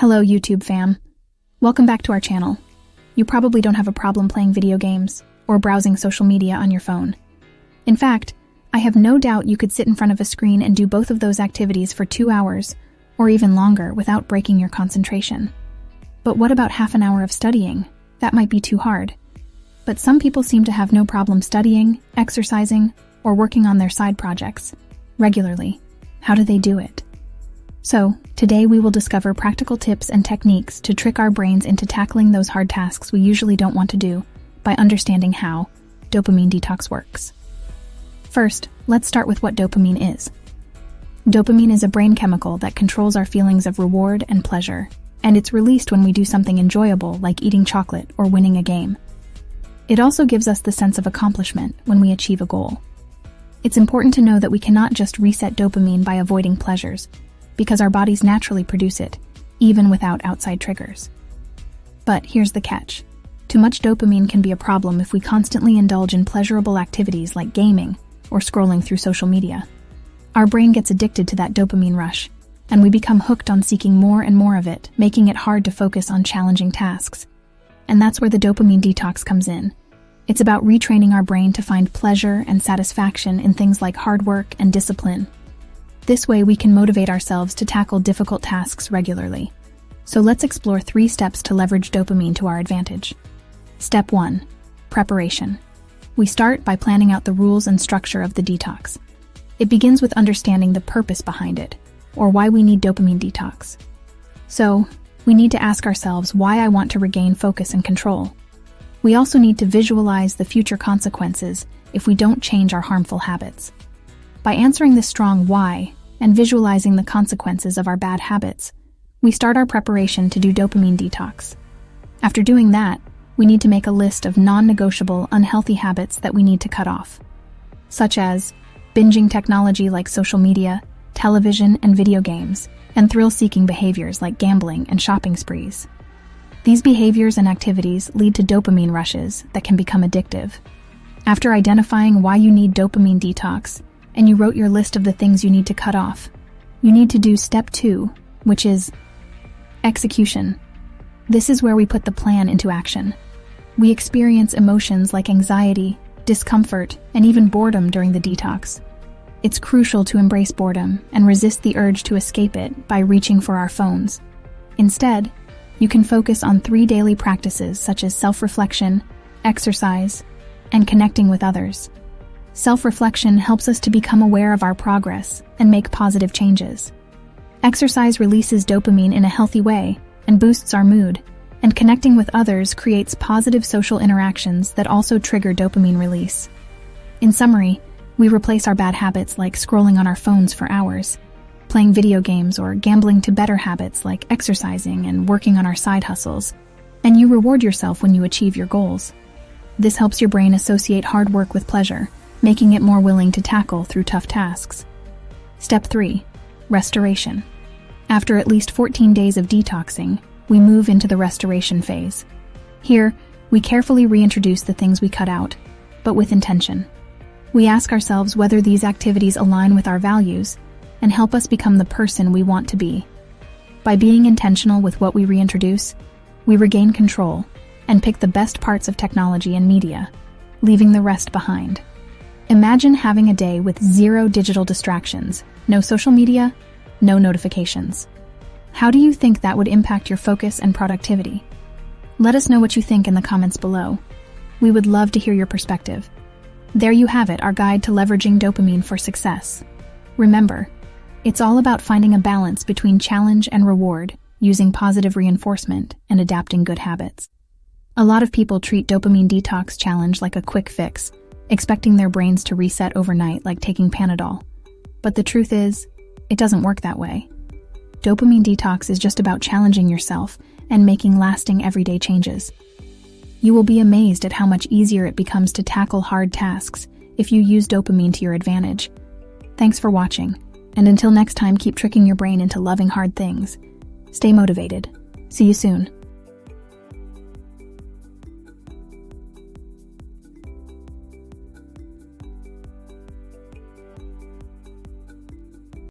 Hello, YouTube fam. Welcome back to our channel. You probably don't have a problem playing video games or browsing social media on your phone. In fact, I have no doubt you could sit in front of a screen and do both of those activities for 2 hours or even longer without breaking your concentration. But what about half an hour of studying? That might be too hard. But some people seem to have no problem studying, exercising, or working on their side projects regularly. How do they do it? So, today we will discover practical tips and techniques to trick our brains into tackling those hard tasks we usually don't want to do by understanding how dopamine detox works. First, let's start with what dopamine is. Dopamine is a brain chemical that controls our feelings of reward and pleasure, and it's released when we do something enjoyable like eating chocolate or winning a game. It also gives us the sense of accomplishment when we achieve a goal. It's important to know that we cannot just reset dopamine by avoiding pleasures, because our bodies naturally produce it, even without outside triggers. But here's the catch. Too much dopamine can be a problem if we constantly indulge in pleasurable activities like gaming or scrolling through social media. Our brain gets addicted to that dopamine rush, and we become hooked on seeking more and more of it, making it hard to focus on challenging tasks. And that's where the dopamine detox comes in. It's about retraining our brain to find pleasure and satisfaction in things like hard work and discipline. This way we can motivate ourselves to tackle difficult tasks regularly. So let's explore 3 steps to leverage dopamine to our advantage. Step 1. Preparation. We start by planning out the rules and structure of the detox. It begins with understanding the purpose behind it, or why we need dopamine detox. So, we need to ask ourselves why I want to regain focus and control. We also need to visualize the future consequences if we don't change our harmful habits. By answering this strong why and visualizing the consequences of our bad habits, we start our preparation to do dopamine detox. After doing that, we need to make a list of non-negotiable, unhealthy habits that we need to cut off, such as binging technology like social media, television and video games, and thrill-seeking behaviors like gambling and shopping sprees. These behaviors and activities lead to dopamine rushes that can become addictive. After identifying why you need dopamine detox, and you wrote your list of the things you need to cut off, you need to do step 2, which is execution. This is where we put the plan into action. We experience emotions like anxiety, discomfort, and even boredom during the detox. It's crucial to embrace boredom and resist the urge to escape it by reaching for our phones. Instead, you can focus on 3 daily practices such as self-reflection, exercise, and connecting with others. Self-reflection helps us to become aware of our progress and make positive changes. Exercise releases dopamine in a healthy way and boosts our mood, and connecting with others creates positive social interactions that also trigger dopamine release. In summary, we replace our bad habits like scrolling on our phones for hours, playing video games, or gambling to better habits like exercising and working on our side hustles, and you reward yourself when you achieve your goals. This helps your brain associate hard work with pleasure, making it more willing to tackle through tough tasks. Step 3. Restoration. After at least 14 days of detoxing, we move into the restoration phase. Here, we carefully reintroduce the things we cut out, but with intention. We ask ourselves whether these activities align with our values and help us become the person we want to be. By being intentional with what we reintroduce, we regain control and pick the best parts of technology and media, leaving the rest behind. Imagine having a day with 0 digital distractions, no social media, no notifications. How do you think that would impact your focus and productivity? Let us know what you think in the comments below. We would love to hear your perspective. There you have it, our guide to leveraging dopamine for success. Remember, it's all about finding a balance between challenge and reward, using positive reinforcement and adapting good habits. A lot of people treat dopamine detox challenge like a quick fix, expecting their brains to reset overnight like taking Panadol. But the truth is, it doesn't work that way. Dopamine detox is just about challenging yourself and making lasting everyday changes. You will be amazed at how much easier it becomes to tackle hard tasks if you use dopamine to your advantage. Thanks for watching, and until next time, keep tricking your brain into loving hard things. Stay motivated. See you soon.